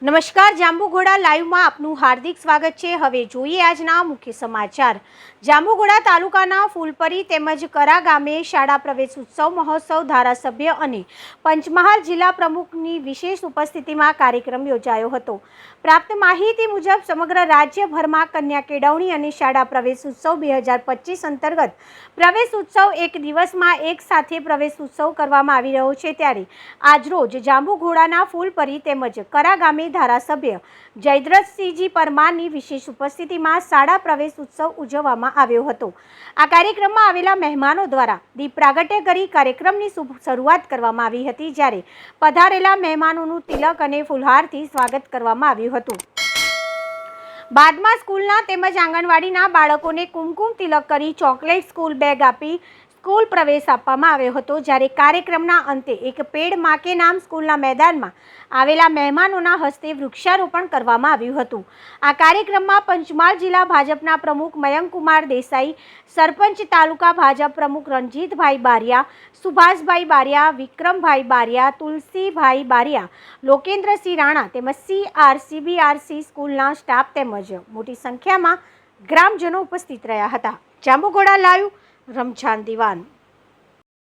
નમસ્કાર, જાંબુઘોડા લાઈવમાં આપનું હાર્દિક સ્વાગત છે। હવે જોઈએ આજના મુખ્ય સમાચાર। જાંબુઘોડા તાલુકાના ફૂલપરી તેમજ કરા ગામે શાળા પ્રવેશ ઉત્સવ મહોત્સવ ધારાસભ્ય અને પંચમહાલ જિલ્લા પ્રમુખની વિશેષ ઉપસ્થિતિમાં કાર્યક્રમ યોજાયો હતો। પ્રાપ્ત માહિતી મુજબ સમગ્ર રાજ્યભરમાં કન્યા કેળવણી અને શાળા પ્રવેશ ઉત્સવ 2025 અંતર્ગત પ્રવેશ ઉત્સવ એક દિવસમાં એક સાથે પ્રવેશ ઉત્સવ કરવામાં આવી રહ્યો છે, ત્યારે આજરોજ જાંબુઘોડાના ફૂલપરી તેમજ કરા ગામે ધારાસભ્ય જયદ્રથસિંહજી પરમારની વિશેષ ઉપસ્થિતિમાં શાળા પ્રવેશ ઉત્સવ ઉજવવામાં આવ્યો હતો। આ કાર્યક્રમમાં આવેલા મહેમાનો દ્વારા દીપ પ્રાગટ્ય કરી કાર્યક્રમની શુભ શરૂઆત કરવામાં આવી હતી, જ્યારે પધારેલા મહેમાનોનું તિલક અને ફૂલહારથી સ્વાગત કરવામાં આવ્યું હતું। બાદમાં સ્કૂલના તેમજ આંગણવાડીના બાળકોને કુમકુમ તિલક કરી ચોકલેટ, સ્કૂલ બેગ આપી સ્કૂલ પ્રવેશ આપવામાં આવ્યો હતો, જ્યારે કાર્યક્રમના અંતે એક પેડ માં કે નામ સ્કૂલના મેદાનમાં આવેલા મહેમાનોના હસ્તે વૃક્ષારોપણ કરવામાં આવ્યું હતું। આ કાર્યક્રમમાં પંચમહાલ જિલ્લા ભાજપના પ્રમુખ મયંકકુમાર દેસાઈ, સરપંચ તાલુકા ભાજપ પ્રમુખ રણજીતભાઈ બારિયા, સુભાષભાઈ બારિયા, વિક્રમભાઈ બારિયા, તુલસીભાઈ બારિયા, લોકેન્દ્રસિંહ રાણા તેમજ CRCBRC સ્કૂલના સ્ટાફ તેમજ મોટી સંખ્યામાં ગ્રામજનો ઉપસ્થિત રહ્યા હતા। જાંબુઘોડા લાઈવ, રમઝાન દીવાન।